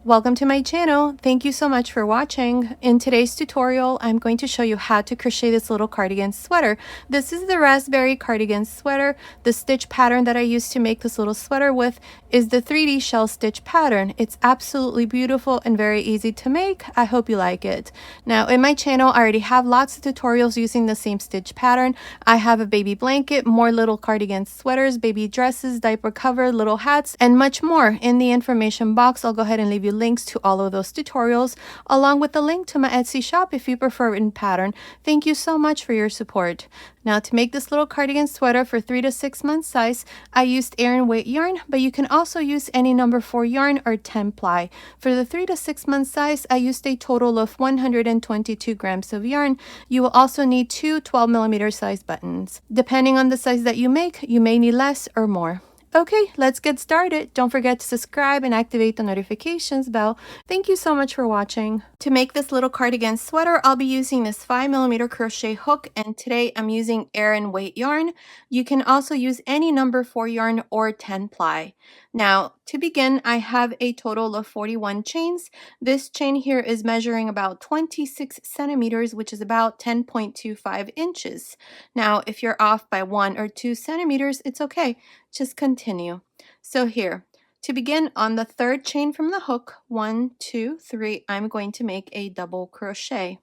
Welcome to my channel. Thank you so much for watching. In today's tutorial, I'm going to show you how to crochet this little cardigan sweater. This is the raspberry cardigan sweater. The stitch pattern that I used to make this little sweater with is the 3D shell stitch pattern. It's absolutely beautiful and very easy to make. I hope you like it. Now in my channel, I already have lots of tutorials using the same stitch pattern. I have a baby blanket, more little cardigan sweaters, baby dresses, diaper cover, little hats, and much more. In the information box, I'll go ahead and leave you links to all of those tutorials, along with the link to my Etsy shop if you prefer written pattern. Thank you so much for your support. Now to make this little cardigan sweater for 3 to 6 month size, I used Aran weight yarn, but you can also use any number 4 yarn or 10 ply. For the 3 to 6 month size, I used a total of 122 grams of yarn. You will also need two 12mm size buttons. Depending on the size that you make, you may need less or more. Okay, let's get started. Don't forget to subscribe and activate the notifications bell. Thank you so much for watching. To make this little cardigan sweater, I'll be using this 5mm crochet hook, and today I'm using Aran weight yarn. You can also use any number 4 yarn or 10 ply. Now, to begin, I have a total of 41 chains. This chain here is measuring about 26 centimeters, which is about 10.25 inches. Now, if you're off by 1 or 2 centimeters, it's okay. Just continue. So here, to begin, on the third chain from the hook, 1, 2, 3, I'm going to make a double crochet.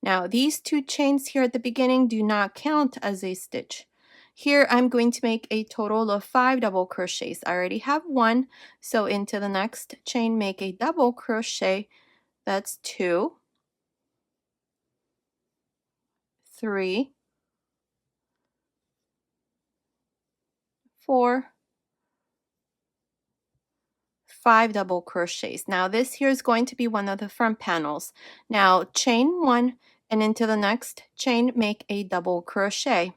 Now these two chains here at the beginning do not count as a stitch. Here I'm going to make a total of 5 double crochets. I already have one, so into the next chain make a double crochet. That's 2, 3, 4, 5 double crochets. Now this here is going to be one of the front panels. Now chain 1 and into the next chain make a double crochet.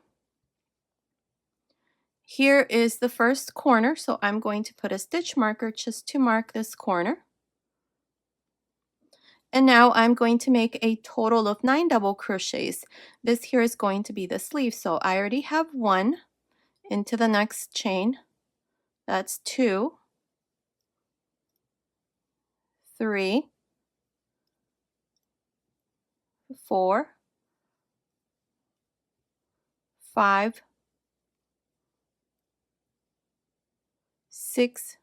Here is the first corner, so I'm going to put a stitch marker just to mark this corner. And now I'm going to make a total of 9 double crochets. This here is going to be the sleeve, so I already have 1 into the next chain. That's 2, 3, 4, 5, 6,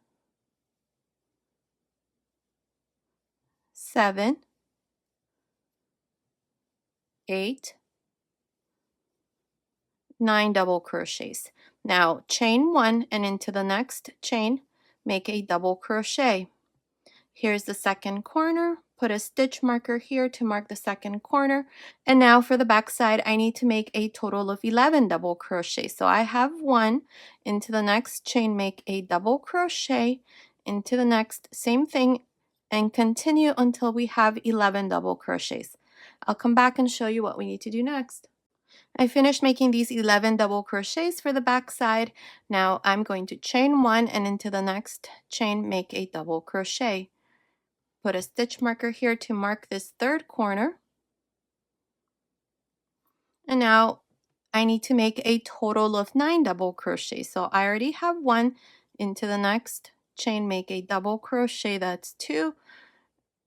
7, 8, 9 double crochets. Now chain 1 and into the next chain make a double crochet. Here's the second corner. Put a stitch marker here to mark the second corner. And now for the back side, I need to make a total of 11 double crochets. So I have 1 into the next chain, make a double crochet into the next, same thing, and continue until we have 11 double crochets. I'll come back and show you what we need to do next. I finished making these 11 double crochets for the back side. Now I'm going to chain 1 and into the next chain make a double crochet. Put a stitch marker here to mark this third corner. And now I need to make a total of 9 double crochets. So I already have 1 into the next chain, make a double crochet. That's 2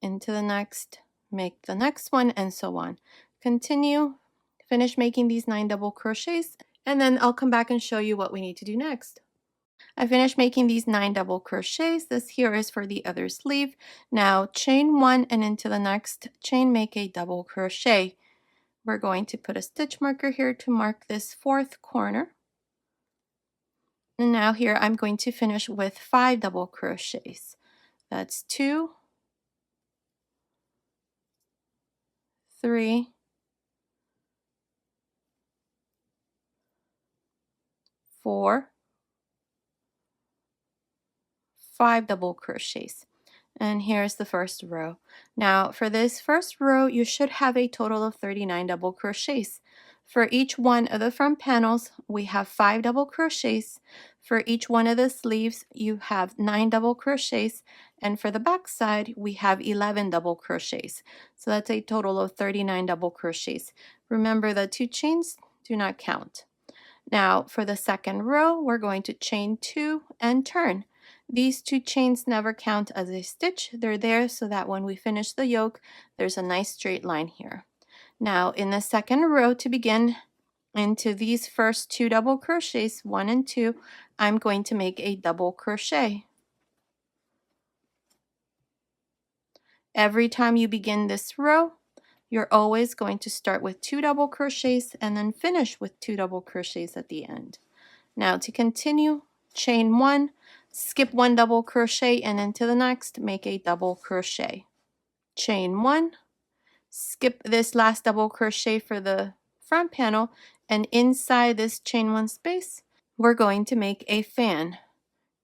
into the next, make the next one, and so on. Continue, finish making these 9 double crochets, and then I'll come back and show you what we need to do next. I finished making these 9 double crochets. This here is for the other sleeve. Now chain 1 and into the next chain make a double crochet. We're going to put a stitch marker here to mark this fourth corner. And now here I'm going to finish with 5 double crochets. That's 2, 3, 4, 5 double crochets. And here's the first row. Now for this first row, you should have a total of 39 double crochets. For each one of the front panels, we have 5 double crochets. For each one of the sleeves, you have 9 double crochets. And for the back side, we have 11 double crochets. So that's a total of 39 double crochets. Remember, the 2 chains do not count. Now for the second row, we're going to chain 2 and turn. These 2 chains never count as a stitch. They're there so that when we finish the yoke, there's a nice straight line here. Now in the second row to begin, into these first 2 double crochets, 1 and 2, I'm going to make a double crochet. Every time you begin this row, you're always going to start with 2 double crochets and then finish with 2 double crochets at the end. Now to continue, chain 1, skip 1 double crochet, and into the next make a double crochet. Chain 1, skip this last double crochet for the front panel, and inside this chain 1 space we're going to make a fan.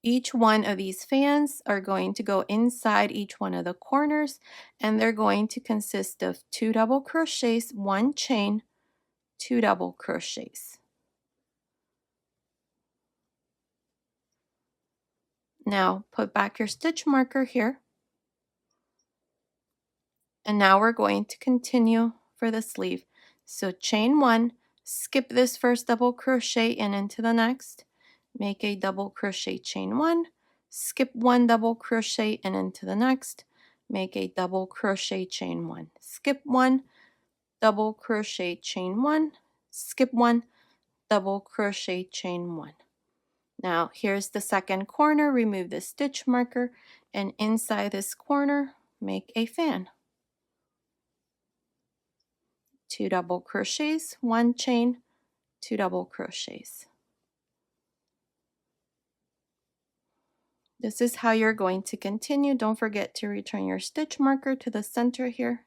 Each one of these fans are going to go inside each one of the corners, and they're going to consist of 2 double crochets, 1 chain, 2 double crochets. Now put back your stitch marker here, and now we're going to continue for the sleeve. So chain 1, skip this first double crochet and into the next, make a double crochet, chain 1, skip 1 double crochet and into the next, make a double crochet, chain 1, skip 1 double crochet, chain 1, skip 1 double crochet, chain 1. Now here's the second corner. Remove the stitch marker, and inside this corner make a fan. 2 double crochets, 1 chain, 2 double crochets. This is how you're going to continue. Don't forget to return your stitch marker to the center here.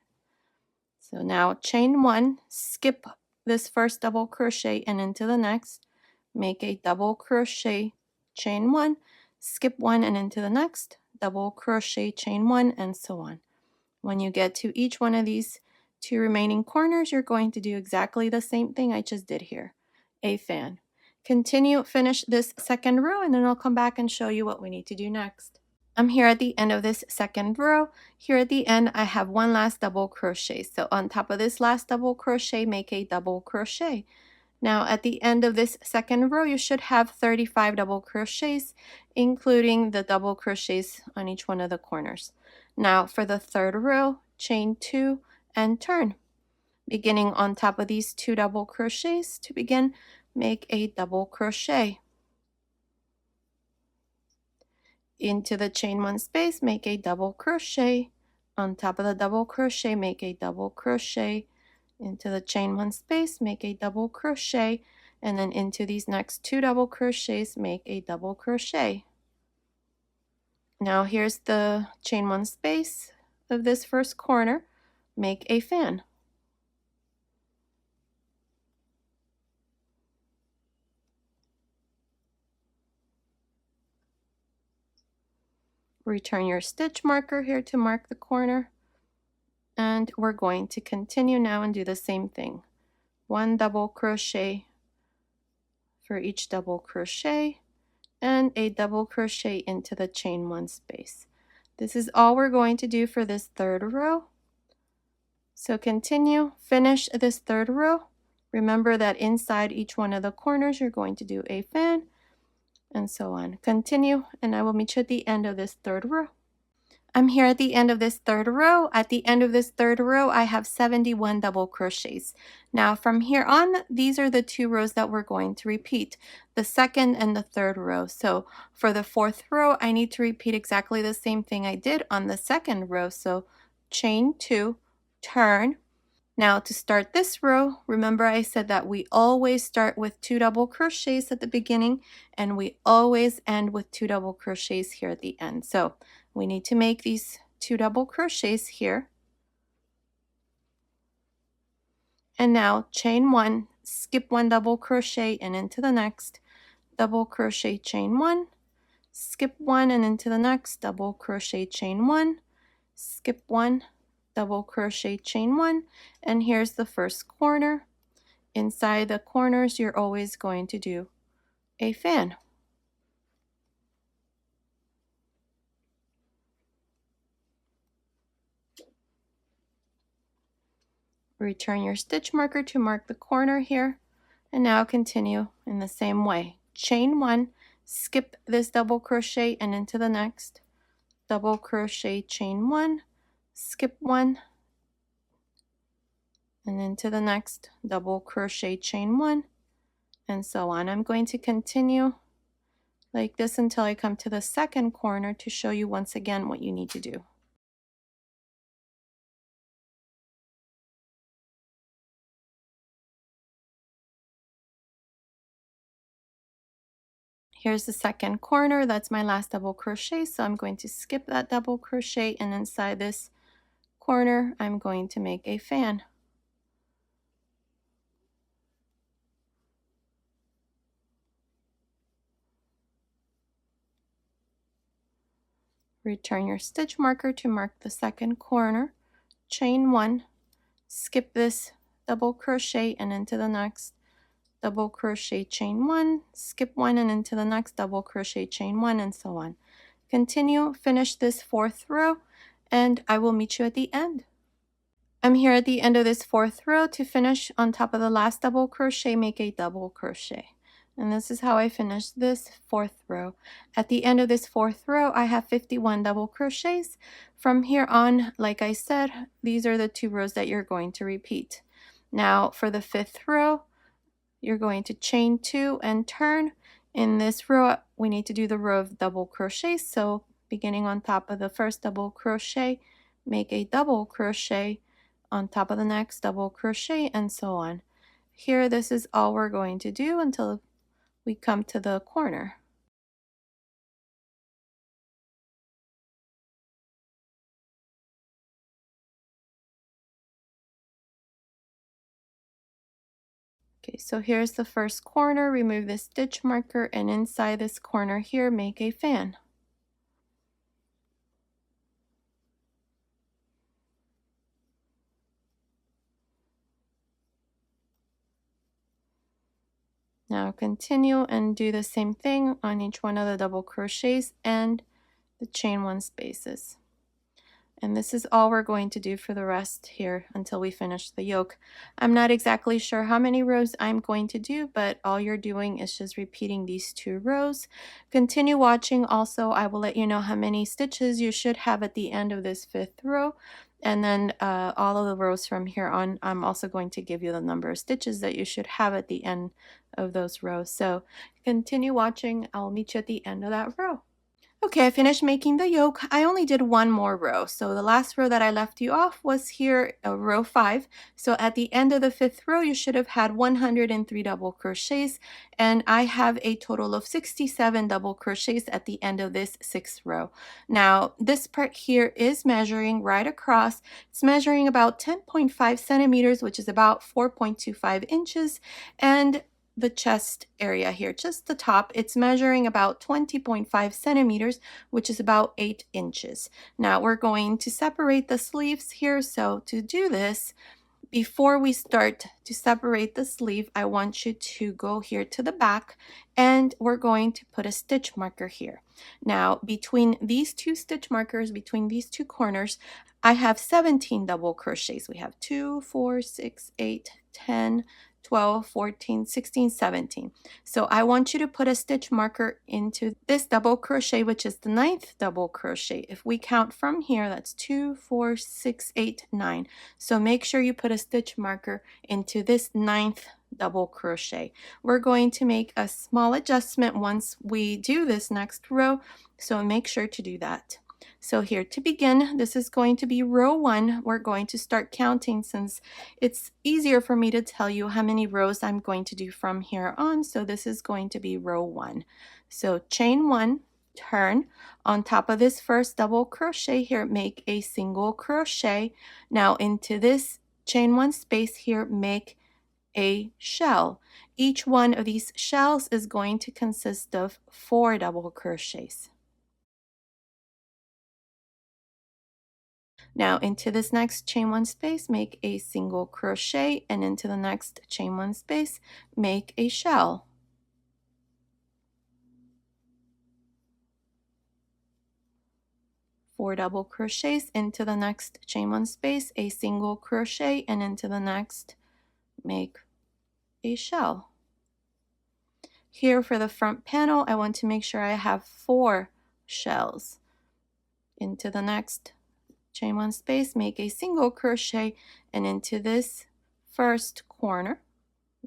So now chain 1, skip this first double crochet and into the next, make a double crochet, chain 1, skip 1 and into the next, double crochet, chain 1, and so on. When you get to each one of these 2 remaining corners, you're going to do exactly the same thing I just did here, a fan. Continue, finish this second row, and then I'll come back and show you what we need to do next. I'm here at the end of this second row. Here at the end, I have 1 last double crochet. So on top of this last double crochet, make a double crochet. Now at the end of this second row, you should have 35 double crochets, including the double crochets on each one of the corners. Now for the third row, chain 2 and turn. Beginning on top of these 2 double crochets, to begin, make a double crochet. Into the chain 1 space, make a double crochet. On top of the double crochet, make a double crochet. Into the chain 1 space, make a double crochet, and then into these next 2 double crochets, make a double crochet. Now here's the chain 1 space of this first corner. Make a fan. Return your stitch marker here to mark the corner, and we're going to continue now and do the same thing. 1 double crochet for each double crochet, and a double crochet into the chain 1 space. This is all we're going to do for this third row. So continue, finish this third row. Remember that inside each one of the corners you're going to do a fan, and so on. Continue, and I will meet you at the end of this third row. I'm here at the end of this third row. At the end of this third row, I have 71 double crochets. Now from here on, these are the 2 rows that we're going to repeat, the second and the third row. So for the fourth row, I need to repeat exactly the same thing I did on the second row. So chain 2, turn. Now to start this row, remember I said that we always start with 2 double crochets at the beginning, and we always end with 2 double crochets here at the end. So we need to make these 2 double crochets here. And now chain 1, skip 1 double crochet and into the next, double crochet, chain 1, skip 1 and into the next, double crochet, chain 1, skip 1, double crochet, chain 1, and here's the first corner. Inside the corners, you're always going to do a fan. Return your stitch marker to mark the corner here, and now continue in the same way. Chain 1, skip this double crochet and into the next, double crochet, chain 1, skip 1, and into the next, double crochet, chain 1, and so on. I'm going to continue like this until I come to the second corner to show you once again what you need to do. Here's the second corner. That's my last double crochet, so I'm going to skip that double crochet, and inside this corner I'm going to make a fan. Return your stitch marker to mark the second corner, chain 1, skip this double crochet and into the next, double crochet, chain 1, skip 1 and into the next, double crochet, chain 1, and so on. Continue, finish this 4th row, and I will meet you at the end. I'm here at the end of this 4th row. To finish on top of the last double crochet, make a double crochet. And this is how I finish this 4th row. At the end of this 4th row, I have 51 double crochets. From here on, like I said, these are the 2 rows that you're going to repeat. Now for the 5th row, you're going to chain 2 and turn. In this row, we need to do the row of double crochets. So beginning on top of the first double crochet, make a double crochet on top of the next double crochet, and so on. Here, this is all we're going to do until we come to the corner. Okay, so here's the first corner. Remove the stitch marker, and inside this corner here, make a fan. Now continue and do the same thing on each one of the double crochets and the chain 1 spaces. And this is all we're going to do for the rest here until we finish the yoke. I'm not exactly sure how many rows I'm going to do, but all you're doing is just repeating these 2 rows. Continue watching. Also, I will let you know how many stitches you should have at the end of this 5th row. And then all of the rows from here on, I'm also going to give you the number of stitches that you should have at the end of those rows. So continue watching. I'll meet you at the end of that row. Okay, I finished making the yoke. I only did 1 more row. So the last row that I left you off was here, row 5. So at the end of the 5th row, you should have had 103 double crochets. And I have a total of 67 double crochets at the end of this 6th row. Now, this part here is measuring right across. It's measuring about 10.5 centimeters, which is about 4.25 inches. And the chest area here, just the top, it's measuring about 20.5 centimeters, which is about 8 inches. Now we're going to separate the sleeves here. So to do this, before we start to separate the sleeve, I want you to go here to the back, and we're going to put a stitch marker here. Now between these 2 stitch markers, between these 2 corners, I have 17 double crochets. We have 2, 4, 6, 8, 10, 12, 14, 16, 17. So I want you to put a stitch marker into this double crochet, which is the 9th double crochet. If we count from here, that's 2, 4, 6, 8, 9. So make sure you put a stitch marker into this 9th double crochet. We're going to make a small adjustment once we do this next row, so make sure to do that. So here to begin, this is going to be row 1. We're going to start counting since it's easier for me to tell you how many rows I'm going to do from here on. So this is going to be row 1. So chain 1, turn. On top of this first double crochet here, make a single crochet. Now into this chain 1 space here, make a shell. Each one of these shells is going to consist of 4 double crochets. Now into this next chain 1 space, make a single crochet, and into the next chain 1 space, make a shell. Four double crochets, into the next chain 1 space, a single crochet, and into the next, make a shell. Here for the front panel, I want to make sure I have 4 shells. Into the next chain 1 space, make a single crochet, and into this first corner,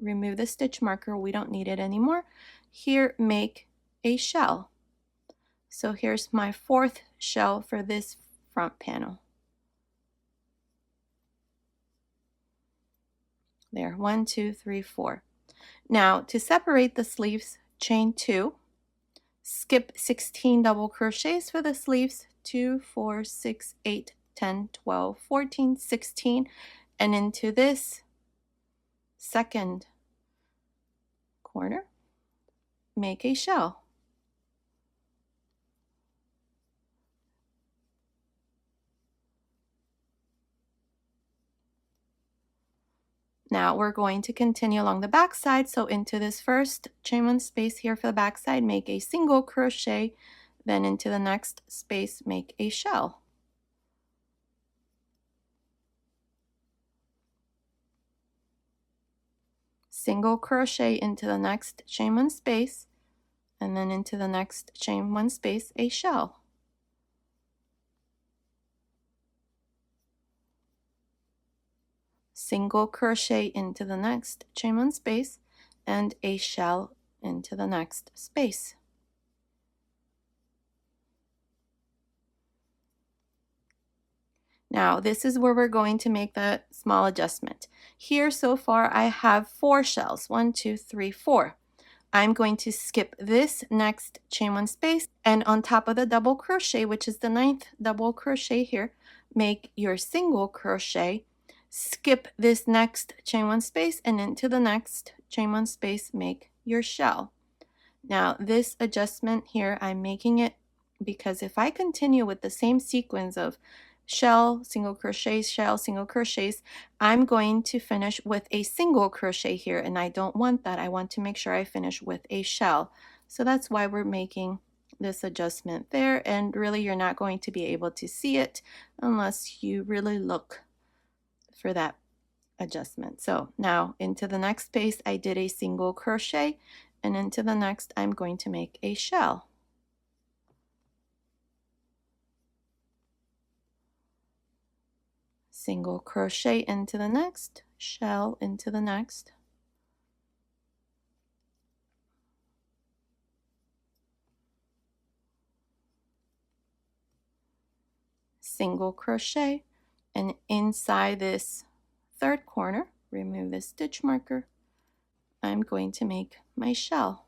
remove the stitch marker, we don't need it anymore. Here, make a shell. So here's my 4th shell for this front panel. There, 1, 2, 3, 4. Now to separate the sleeves, chain 2, skip 16 double crochets for the sleeves, 2, 4, 6, 8, 10, 12, 14, 16, and into this second corner, make a shell. Now we're going to continue along the back side. So into this first chain 1 space here for the back side, make a single crochet, then into the next space, make a shell. Single crochet into the next chain 1 space, and then into the next chain 1 space, a shell. Single crochet into the next chain 1 space, and a shell into the next space. Now this is where we're going to make the small adjustment. Here so far I have 4 shells, 1, 2, 3, 4. I'm going to skip this next chain 1 space, and on top of the double crochet, which is the 9th double crochet here, make your single crochet, skip this next chain 1 space, and into the next chain 1 space, make your shell. Now this adjustment here, I'm making it because if I continue with the same sequence of shell, single crochets, shell, single crochets, I'm going to finish with a single crochet here, and I don't want that. I want to make sure I finish with a shell. So that's why we're making this adjustment there, and really you're not going to be able to see it unless you really look for that adjustment. So now into the next space I did a single crochet, and into the next I'm going to make a shell. Single crochet into the next, shell into the next. Single crochet, and inside this third corner, remove the stitch marker, I'm going to make my shell.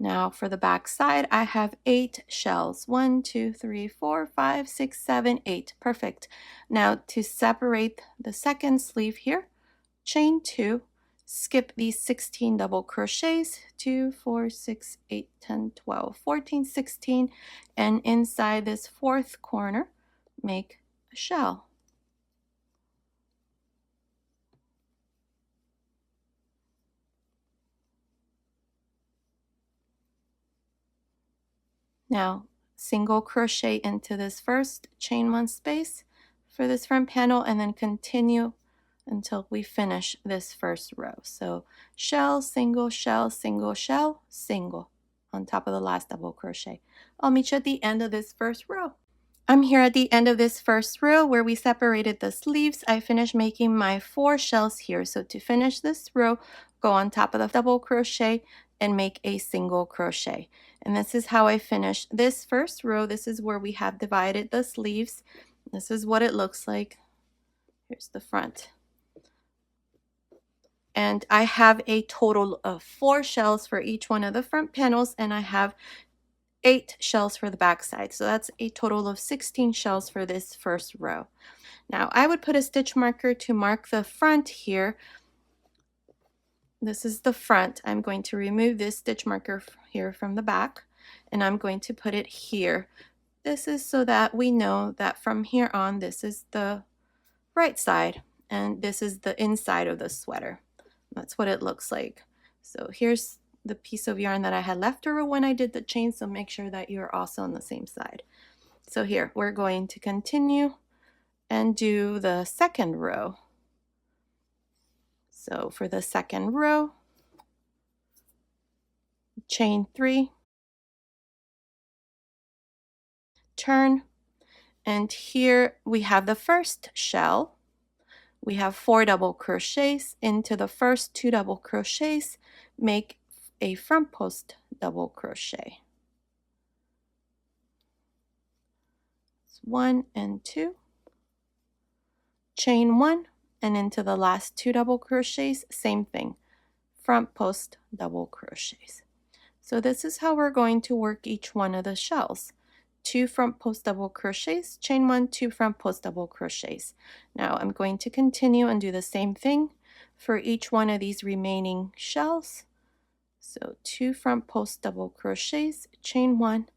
Now for the back side, I have 8 shells. 1, 2, 3, 4, 5, 6, 7, 8. Perfect. Now to separate the second sleeve here, chain 2, skip these 16 double crochets, 2, 4, 6, 8, 10, 12, 14, 16, and inside this fourth corner, make a shell. Now single crochet into this first chain 1 space for this front panel, and then continue until we finish this first row. So shell, single, shell, single, shell, single on top of the last double crochet. I'll meet you at the end of this first row. I'm here at the end of this first row where we separated the sleeves. I finished making my 4 shells here. So to finish this row, go on top of the double crochet and make a single crochet. And this is how I finished this first row. This is where we have divided the sleeves. This is what it looks like. Here's the front. And I have a total of 4 shells for each one of the front panels, and I have 8 shells for the back side. So that's a total of 16 shells for this first row. Now I would put a stitch marker to mark the front here. This is the front. I'm going to remove this stitch marker here from the back, and I'm going to put it here. This is so that we know that from here on, this is the right side, and this is the inside of the sweater. That's what it looks like. So here's the piece of yarn that I had left over when I did the chain, so make sure that you're also on the same side. So here we're going to continue and do the second row. So for the second row, chain 3, turn, and here we have the first shell. We have 4 double crochets. Into the first 2 double crochets, make a front post double crochet. 1 and 2, chain 1, and into the last 2 double crochets, same thing, front post double crochets. So this is how we're going to work each one of the shells. 2 front post double crochets, chain 1, 2 front post double crochets. Now I'm going to continue and do the same thing for each one of these remaining shells. So 2 front post double crochets, chain 1,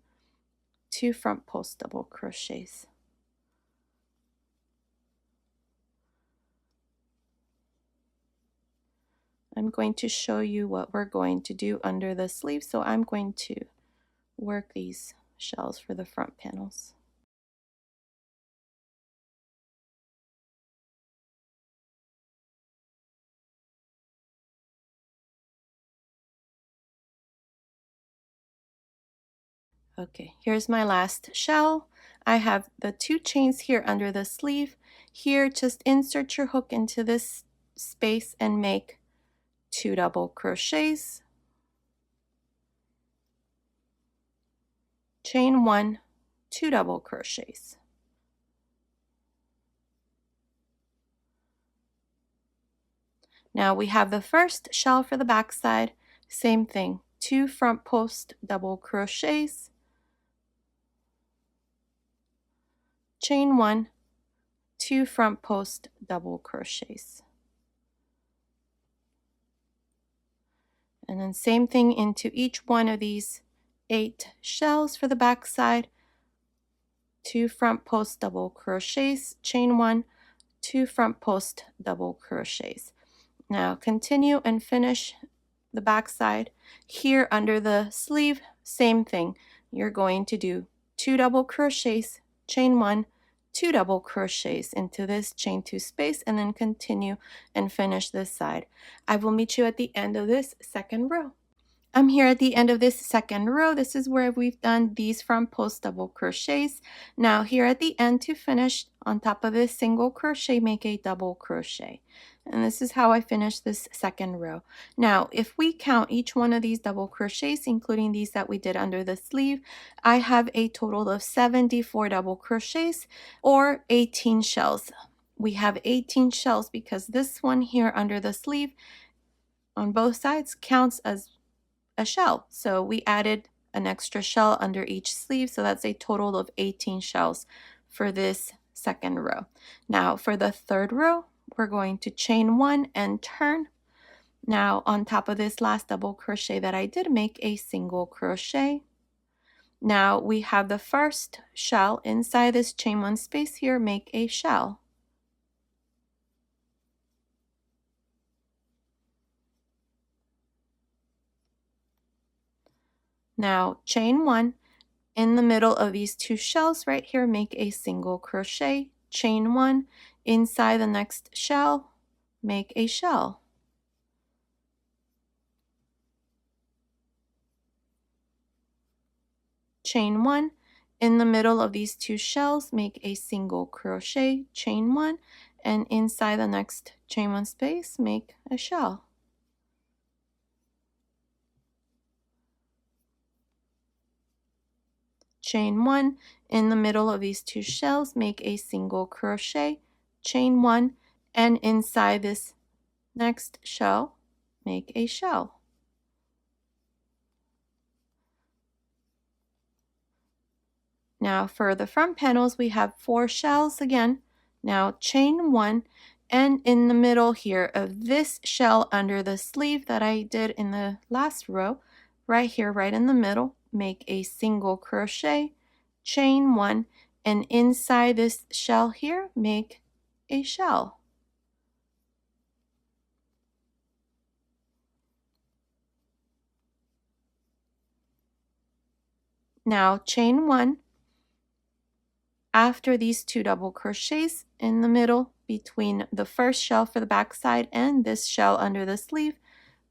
2 front post double crochets. I'm going to show you what we're going to do under the sleeve, so I'm going to work these shells for the front panels. Okay, here's my last shell. I have the 2 chains here under the sleeve. Here, just insert your hook into this space and make 2 double crochets, chain 1, 2 double crochets. Now we have the first shell for the back side, same thing, 2 front post double crochets, chain 1, 2 front post double crochets. And then same thing into each one of these 8 shells for the back side, 2 front post double crochets, chain 1, 2 front post double crochets. Now continue and finish the back side. Here under the sleeve, same thing. You're going to do 2 double crochets, chain 1, 2 double crochets into this chain 2 space, and then continue and finish this side. I will meet you at the end of this second row. I'm here at the end of this second row. This is where we've done these front post double crochets. Now here at the end, to finish, on top of this single crochet, make a double crochet. And this is how I finished this second row. Now, if we count each one of these double crochets, including these that we did under the sleeve, I have a total of 74 double crochets or 18 shells. We have 18 shells because this one here under the sleeve on both sides counts as a shell. So we added an extra shell under each sleeve. So that's a total of 18 shells for this second row. Now for the third row, we're going to chain 1 and turn. Now on top of this last double crochet that I did, make a single crochet. Now we have the first shell inside this chain 1 space here, make a shell. Now chain 1, in the middle of these 2 shells right here, make a single crochet, chain 1, inside the next shell, make a shell. Chain 1, in the middle of these 2 shells, make a single crochet, chain 1, and inside the next chain 1 space, make a shell. Chain 1, in the middle of these 2 shells, make a single crochet, chain 1, and inside this next shell, make a shell. Now for the front panels, we have 4 shells again. Now chain 1, and in the middle here of this shell under the sleeve that I did in the last row, right here, right in the middle, make a single crochet, chain 1, and inside this shell here, make a shell. Now chain 1, After these 2 double crochets in the middle between the first shell for the back side and this shell under the sleeve,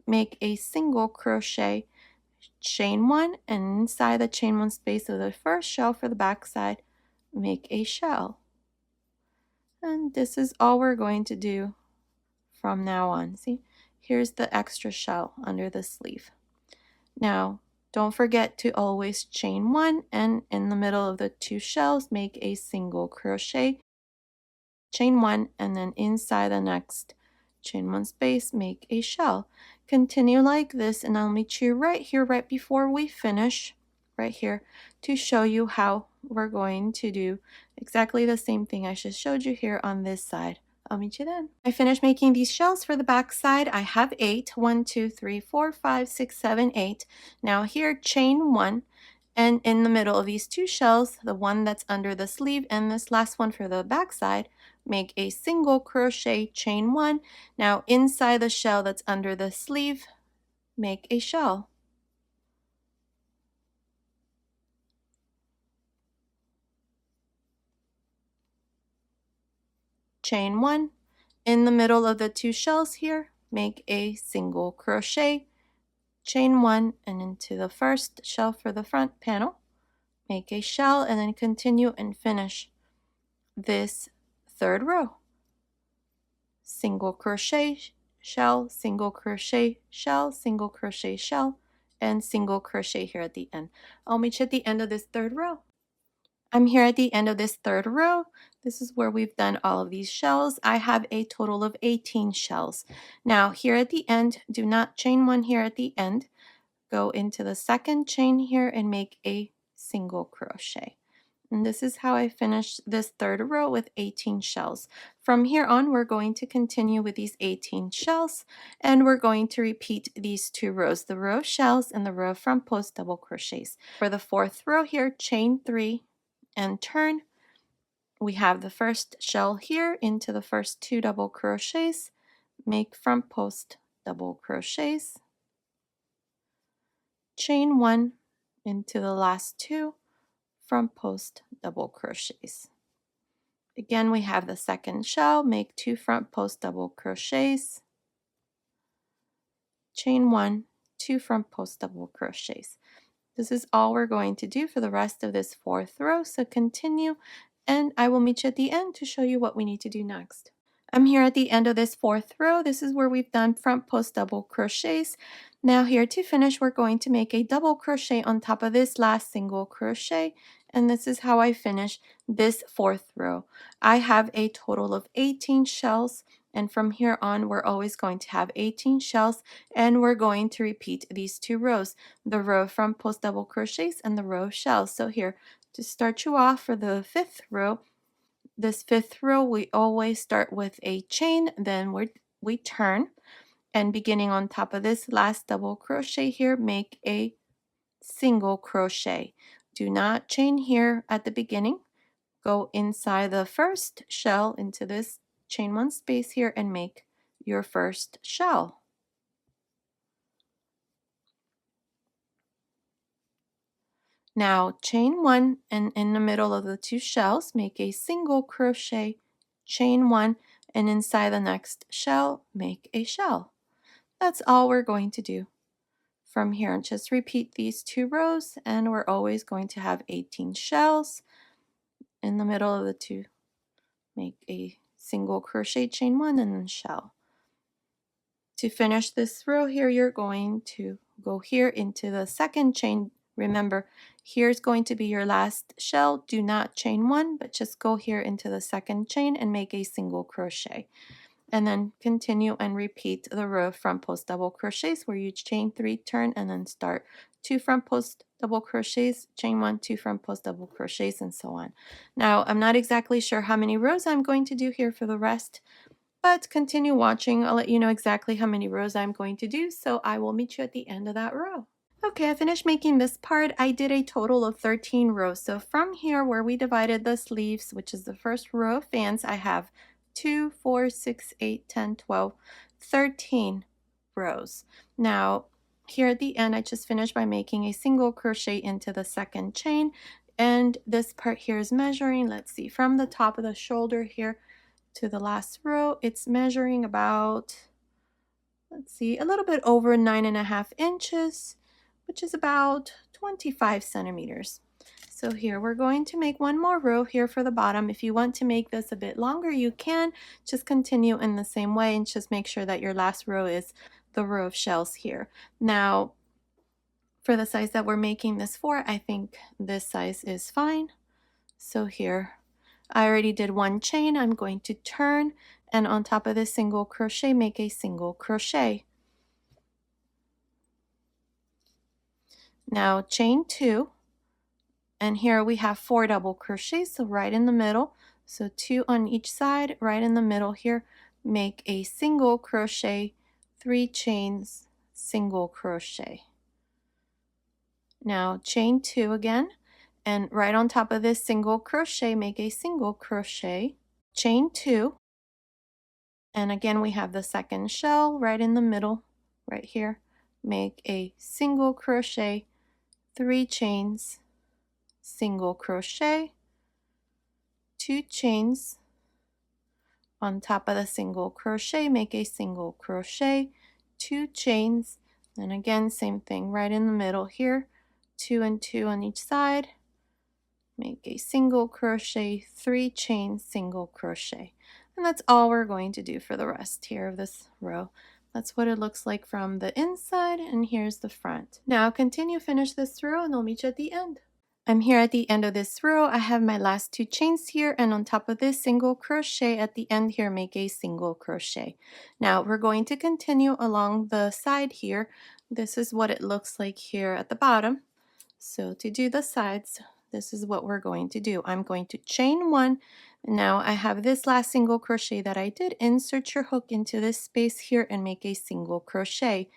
make a single crochet, chain 1, and inside the chain 1 space of the first shell for the back side, make a shell. And this is all we're going to do from now on. See, here's the extra shell under the sleeve. Now, don't forget to always chain 1, and in the middle of the 2 shells, make a single crochet, chain 1, and then inside the next chain 1 space, make a shell. Continue like this, and I'll meet you right here, right before we finish, right here, to show you how we're going to do exactly the same thing I just showed you here on this side. I'll meet you then. I finished making these shells for the back side. I have 8. 1, 2, 3, 4, 5, 6, 7, 8. Now here, chain 1. And in the middle of these 2 shells, the one that's under the sleeve and this last one for the back side, make a single crochet, chain 1. Now inside the shell that's under the sleeve, make a shell. Chain 1. In the middle of the 2 shells here, make a single crochet, chain 1, and into the first shell for the front panel, make a shell, and then continue and finish this 3rd row. Single crochet, shell, single crochet, shell, single crochet, shell, and single crochet here at the end. I'll meet you at the end of this 3rd row. I'm here at the end of this 3rd row. This is where we've done all of these shells. I have a total of 18 shells. Now here at the end, do not chain 1 here at the end. Go into the 2nd chain here and make a single crochet. And this is how I finished this 3rd row with 18 shells. From here on, we're going to continue with these 18 shells, and we're going to repeat these 2 rows, the row of shells and the row of front post double crochets. For the 4th row here, chain 3 and turn. We have the first shell here into the first 2 double crochets, make front post double crochets, chain 1 into the last 2, front post double crochets. Again, we have the 2nd shell, make 2 front post double crochets, chain 1, 2 front post double crochets. This is all we're going to do for the rest of this 4th row, so continue, and I will meet you at the end to show you what we need to do next. I'm here at the end of this 4th row. This is where we've done front post double crochets. Now here to finish, we're going to make a double crochet on top of this last single crochet, and this is how I finish this 4th row. I have a total of 18 shells, and from here on we're always going to have 18 shells, and we're going to repeat these 2 rows, the row of front post double crochets and the row of shells. So here, to start you off for the 5th row, this 5th row, we always start with a chain, then we turn, and beginning on top of this last double crochet here, make a single crochet. Do not chain here at the beginning. Go inside the first shell into this chain 1 space here and make your first shell. Now chain 1, and in the middle of the 2 shells, make a single crochet, chain 1, and inside the next shell, make a shell. That's all we're going to do from here. And just repeat these 2 rows, and we're always going to have 18 shells. In the middle of the 2, make a single crochet, chain 1, and then shell. To finish this row here, you're going to go here into the 2nd chain. Remember, here's going to be your last shell. Do not chain 1, but just go here into the 2nd chain and make a single crochet. And then continue and repeat the row of front post double crochets where you chain 3, turn, and then start 2 front post double crochets, chain 1, 2 front post double crochets, and so on. Now, I'm not exactly sure how many rows I'm going to do here for the rest, but continue watching. I'll let you know exactly how many rows I'm going to do, so I will meet you at the end of that row. Okay, I finished making this part. I did a total of 13 rows. So from here where we divided the sleeves, which is the first row of fans, I have 2, 4, 6, 8, 10, 12, 13 rows. Now, here at the end, I just finished by making a single crochet into the 2nd chain, and this part here is measuring, let's see, from the top of the shoulder here to the last row, it's measuring about, let's see, a little bit over 9.5 inches, which is about 25 centimeters. So here we're going to make one more row here for the bottom. If you want to make this a bit longer, you can just continue in the same way and just make sure that your last row is the row of shells here. Now, for the size that we're making this for, I think this size is fine. So here, I already did one chain. I'm going to turn, and on top of this single crochet, make a single crochet. Now chain 2, and here we have 4 double crochets, so right in the middle, so 2 on each side, right in the middle here, make a single crochet, 3 chains, single crochet. Now chain 2 again, and right on top of this single crochet, make a single crochet, chain 2, and again we have the second shell right in the middle, right here, make a single crochet, 3 chains, single crochet, 2 chains, on top of the single crochet, make a single crochet, 2 chains, and again same thing right in the middle here, 2 and 2 on each side, make a single crochet, 3 chains, single crochet. And that's all we're going to do for the rest here of this row. That's what it looks like from the inside, and here's the front. Now finish this row, and I'll meet you at the end. I'm here at the end of this row. I have my last 2 chains here, and on top of this single crochet at the end here, make a single crochet. Now we're going to continue along the side here. This is what it looks like here at the bottom. So to do the sides, this is what we're going to do. I'm going to chain 1. Now I have this last single crochet that I did. Insert your hook into this space here and make a single crochet.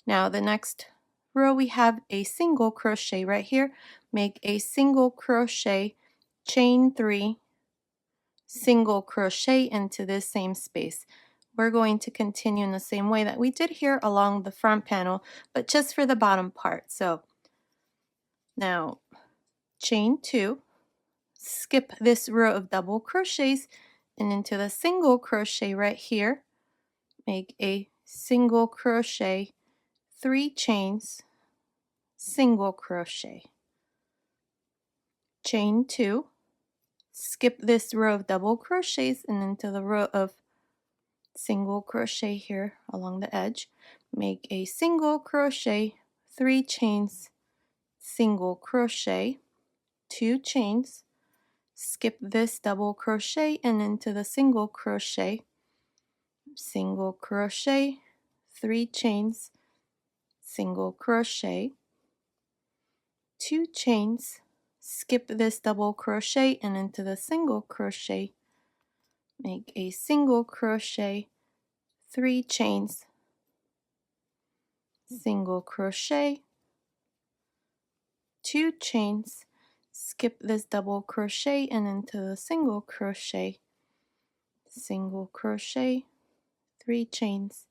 Now the next row we have a single crochet right here. Make a single crochet, chain 3, single crochet into this same space. We're going to continue in the same way that we did here along the front panel, but just for the bottom part. So now chain 2, skip this row of double crochets, and into the single crochet right here, make a single crochet, 3 chains, single crochet, chain 2, skip this row of double crochets, and into the row of single crochet here along the edge, make a single crochet, 3 chains, single crochet, 2 chains, skip this double crochet, and into the single crochet, single crochet, 3 chains, single crochet, 2 chains, skip this double crochet, and into the single crochet, make a single crochet, 3 chains, single crochet, 2 chains, skip this double crochet, and into the single crochet, single crochet, 3 chains,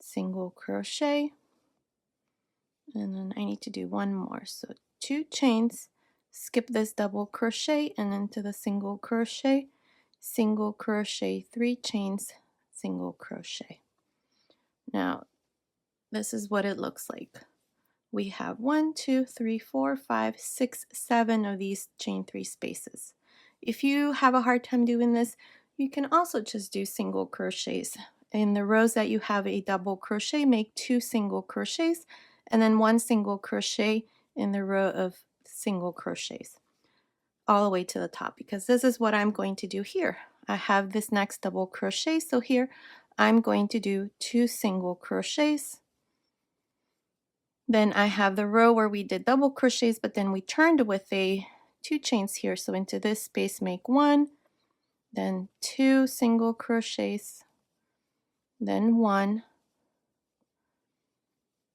single crochet, and then I need to do one more. So 2 chains, skip this double crochet, and into the single crochet, 3 chains, single crochet. Now this is what it looks like. We have 1, 2, 3, 4, 5, 6, 7 of these chain 3 spaces. If you have a hard time doing this, you can also just do single crochets. In the rows that you have a double crochet, make 2 single crochets and then 1 single crochet in the row of single crochets all the way to the top, because this is what I'm going to do here. I have this next double crochet, so here I'm going to do 2 single crochets. Then I have the row where we did double crochets, but then we turned with a 2 chains here. So into this space, make 1, then 2 single crochets, then 1,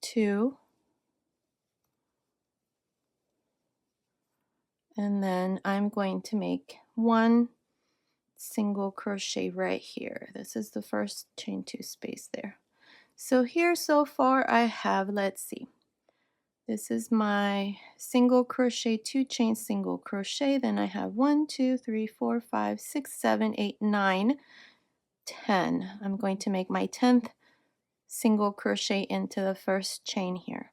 2, and then I'm going to make 1 single crochet right here. This is the first chain 2 space there. So here so far I have, let's see, This is my single crochet, 2 chain single crochet. Then I have 1, 2, 3, 4, 5, 6, 7, 8, 9, 10. I'm going to make my 10th single crochet into the first chain here.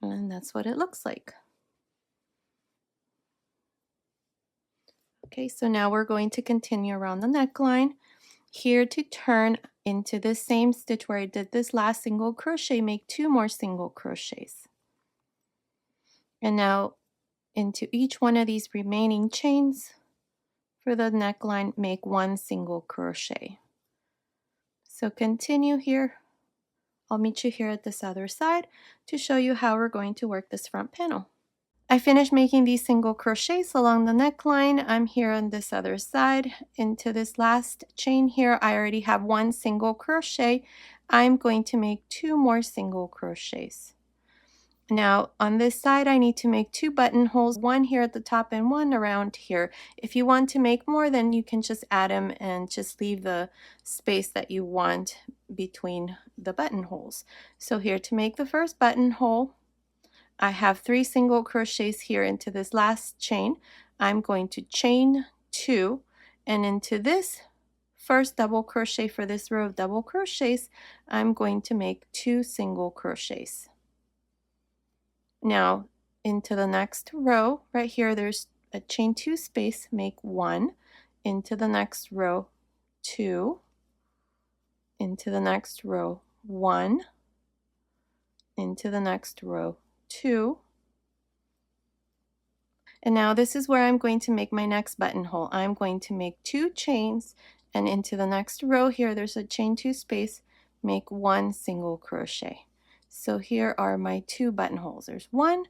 And that's what it looks like. Okay, so now we're going to continue around the neckline. Here to turn into the same stitch where I did this last single crochet, make 2 more single crochets. And now into each one of these remaining chains for the neckline, make 1 single crochet. So continue here. I'll meet you here at this other side to show you how we're going to work this front panel. I finished making these single crochets along the neckline. I'm here on this other side. Into this last chain here, I already have 1 single crochet. I'm going to make 2 more single crochets. Now on this side, I need to make 2 buttonholes, 1 here at the top and 1 around here. If you want to make more, then you can just add them and just leave the space that you want between the buttonholes. So here to make the first buttonhole, I have 3 single crochets here into this last chain. I'm going to chain 2, and into this first double crochet for this row of double crochets, I'm going to make 2 single crochets. Now into the next row right here, there's a chain 2 space, make 1, into the next row 2, into the next row 1, into the next row 2, and now this is where I'm going to make my next buttonhole. I'm going to make 2 chains, and into the next row here, there's a chain 2 space, make 1 single crochet. So here are my 2 buttonholes. There's 1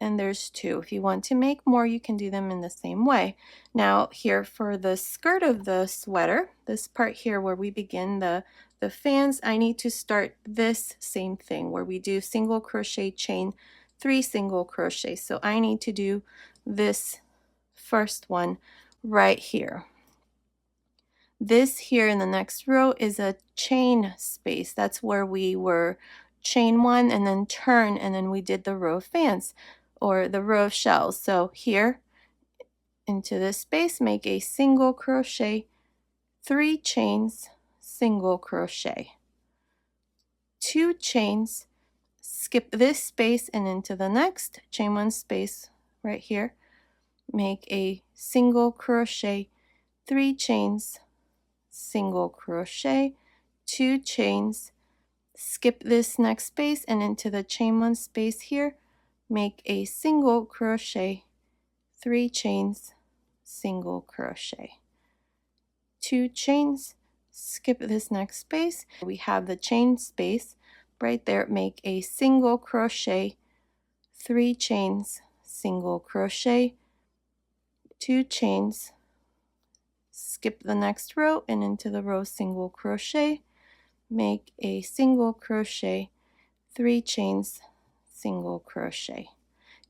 and there's 2. If you want to make more, you can do them in the same way. Now here for the skirt of the sweater, this part here where we begin the fans, I need to start this same thing where we do single crochet, chain 3 single crochet. So I need to do this first one right here. This here in the next row is a chain space. That's where we were chain 1 and then turn, and then we did the row of fans or the row of shells. So here into this space, make a single crochet, 3 chains, single crochet, 2 chains, skip this space and into the next, chain 1 space right here, make a single crochet, 3 chains, single crochet, 2 chains, skip this next space and into the chain 1 space here, make a single crochet, 3 chains, single crochet, 2 chains, skip this next space. We have the chain space right there, make a single crochet, 3 chains, single crochet, 2 chains, skip the next row and into the row single crochet, make a single crochet, 3 chains, single crochet.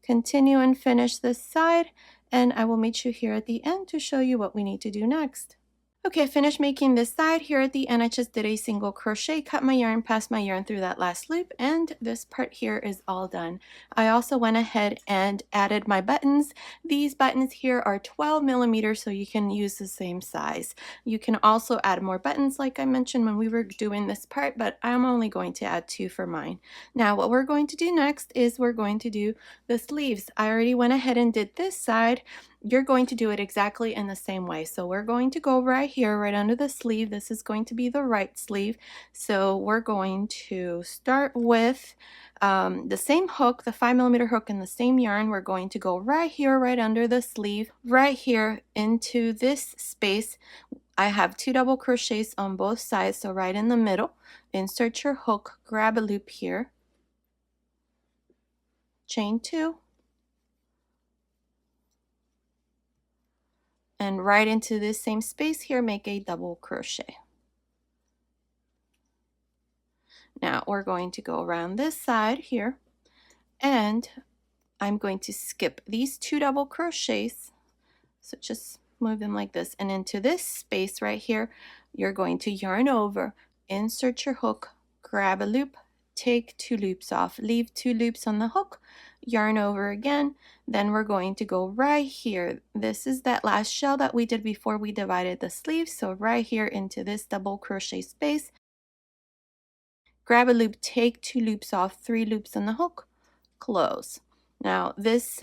Continue and finish this side, and I will meet you here at the end to show you what we need to do next. Okay, I finished making this side. Here at the end, I just did a single crochet, cut my yarn, passed my yarn through that last loop, and this part here is all done. I also went ahead and added my buttons. These buttons here are 12 millimeters, so you can use the same size. You can also add more buttons like I mentioned when we were doing this part, but I'm only going to add 2 for mine. Now what we're going to do next is we're going to do the sleeves. I already went ahead and did this side. You're going to do it exactly in the same way. So we're going to go right here, right under the sleeve. This is going to be the right sleeve. So we're going to start with the same hook, the 5 millimeter hook and the same yarn. We're going to go right here, right under the sleeve, right here into this space. I have 2 double crochets on both sides, so right in the middle. Insert your hook, grab a loop here, chain 2, and right into this same space here, make a double crochet. Now we're going to go around this side here, and I'm going to skip these 2 double crochets. So just move them like this, and into this space right here, you're going to yarn over, insert your hook, grab a loop, take 2 loops off, leave 2 loops on the hook, yarn over again. Then we're going to go right here. This is that last shell that we did before we divided the sleeves. So right here into this double crochet space, grab a loop, take 2 loops off, 3 loops on the hook, close. Now this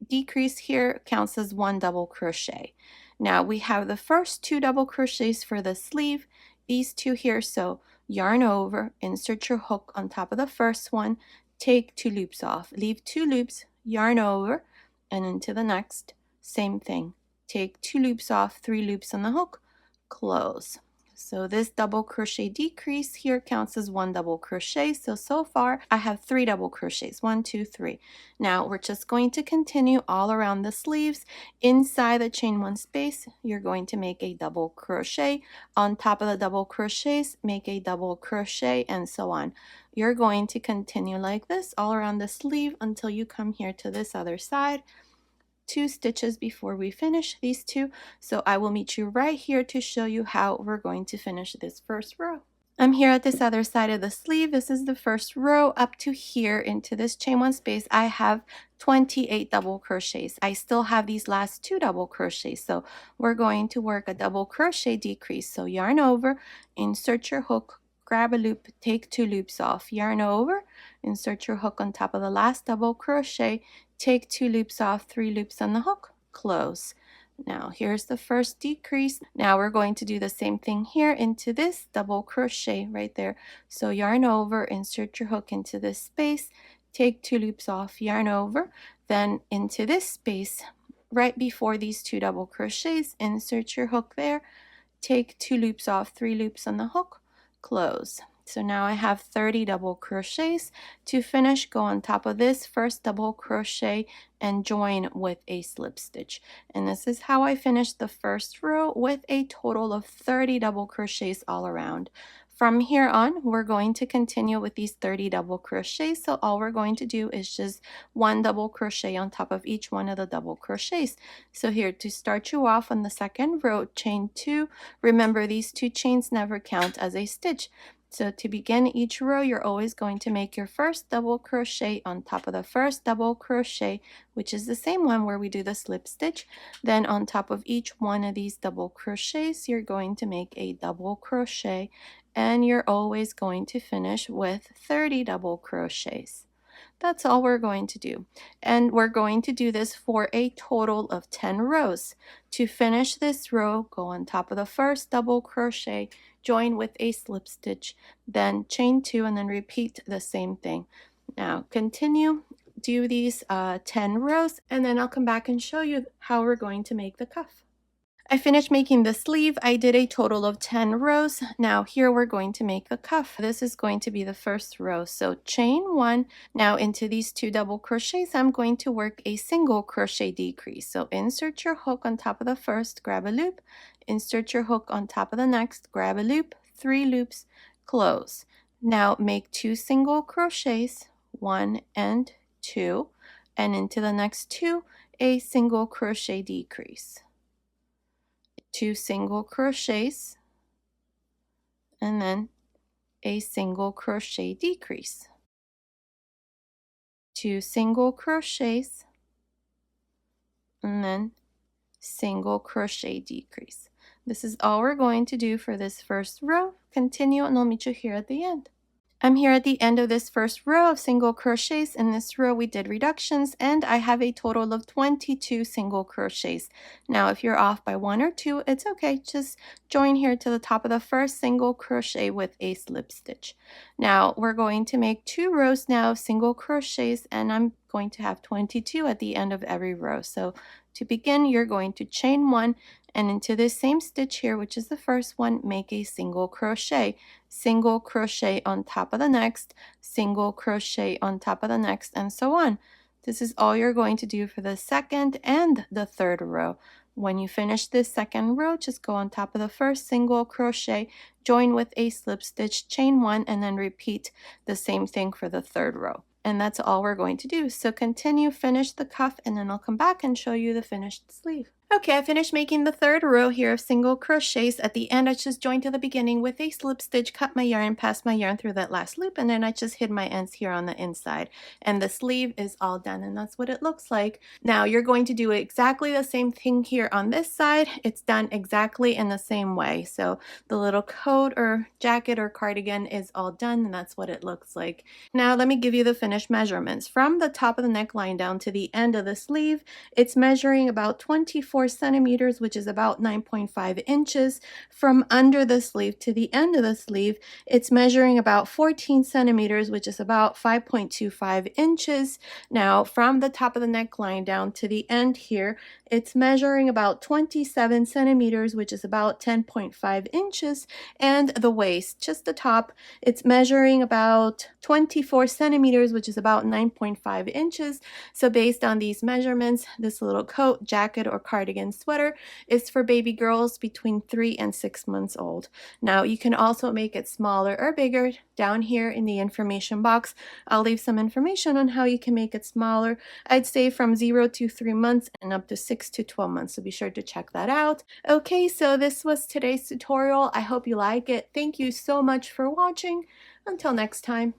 decrease here counts as 1 double crochet. Now we have the first 2 double crochets for the sleeve, these 2 here. So yarn over, insert your hook on top of the first one, take 2 loops off, leave 2 loops, yarn over, and into the next, same thing. Take 2 loops off, 3 loops on the hook, close. So this double crochet decrease here counts as 1 double crochet. So far I have 3 double crochets, 1, 2, 3. Now we're just going to continue all around the sleeves. Inside the chain 1 space, you're going to make a double crochet. On top of the double crochets, make a double crochet, and so on. You're going to continue like this all around the sleeve until you come here to this other side. 2 stitches before we finish these 2. So I will meet you right here to show you how we're going to finish this first row. I'm here at this other side of the sleeve. This is the first row. Up to here into this chain 1 space, I have 28 double crochets. I still have these last 2 double crochets. So we're going to work a double crochet decrease. So yarn over, insert your hook, grab a loop, take 2 loops off, yarn over, insert your hook on top of the last double crochet, take 2 loops off, 3 loops on the hook, close. Now here's the first decrease. Now we're going to do the same thing here into this double crochet right there. So yarn over, insert your hook into this space, take 2 loops off, yarn over, then into this space right before these 2 double crochets, insert your hook there, take 2 loops off, 3 loops on the hook, close. So now I have 30 double crochets. To finish, go on top of this first double crochet and join with a slip stitch. And this is how I finished the first row with a total of 30 double crochets all around. From here on, we're going to continue with these 30 double crochets. So all we're going to do is just 1 double crochet on top of each one of the double crochets. So here, to start you off on the second row, chain 2. Remember, these 2 chains never count as a stitch. So to begin each row, you're always going to make your first double crochet on top of the first double crochet, which is the same one where we do the slip stitch. Then on top of each one of these double crochets, you're going to make a double crochet, and you're always going to finish with 30 double crochets. That's all we're going to do. And we're going to do this for a total of 10 rows. To finish this row, go on top of the first double crochet, join with a slip stitch, then chain 2, and then repeat the same thing. Now continue, do these 10 rows, and then I'll come back and show you how we're going to make the cuff. I finished making the sleeve. I did a total of 10 rows. Now here we're going to make the cuff. This is going to be the first row. So chain 1. Now into these 2 double crochets, I'm going to work a single crochet decrease. So insert your hook on top of the first, grab a loop, insert your hook on top of the next, grab a loop, 3 loops, close. Now make 2 single crochets, 1 and 2, and into the next 2, a single crochet decrease. 2 single crochets, and then a single crochet decrease. 2 single crochets, and then single crochet decrease. This is all we're going to do for this first row. Continue, and I'll meet you here at the end. I'm here at the end of this first row of single crochets. In this row we did reductions, and I have a total of 22 single crochets. Now if you're off by 1 or 2, it's okay. Just join here to the top of the first single crochet with a slip stitch. Now we're going to make 2 rows now of single crochets, and I'm going to have 22 at the end of every row. So to begin, you're going to chain 1, and into this same stitch here, which is the first one, make a single crochet on top of the next, single crochet on top of the next, and so on. This is all you're going to do for the second and the third row. When you finish this second row, just go on top of the first single crochet, join with a slip stitch, chain 1, and then repeat the same thing for the third row. And that's all we're going to do. So continue, finish the cuff, and then I'll come back and show you the finished sleeve. Okay, I finished making the third row here of single crochets. At the end, I just joined to the beginning with a slip stitch, cut my yarn, passed my yarn through that last loop, and then I just hid my ends here on the inside. And the sleeve is all done, and that's what it looks like. Now, you're going to do exactly the same thing here on this side. It's done exactly in the same way. So the little coat or jacket or cardigan is all done, and that's what it looks like. Now, let me give you the finished measurements. From the top of the neckline down to the end of the sleeve, it's measuring about 24 centimeters, which is about 9.5 inches. From under the sleeve to the end of the sleeve, it's measuring about 14 centimeters, which is about 5.25 inches. Now, from the top of the neckline down to the end here, it's measuring about 27 centimeters, which is about 10.5 inches. And the waist, just the top, it's measuring about 24 centimeters, which is about 9.5 inches. So based on these measurements, this little coat, jacket, or cardigan sweater is for baby girls between 3 and 6 months old. Now you can also make it smaller or bigger. Down here in the information box, I'll leave some information on how you can make it smaller. I'd say from 0 to 3 months and up to 6 to 12 months, so be sure to check that out. Okay, so this was today's tutorial. I hope you like it. Thank you so much for watching. Until next time.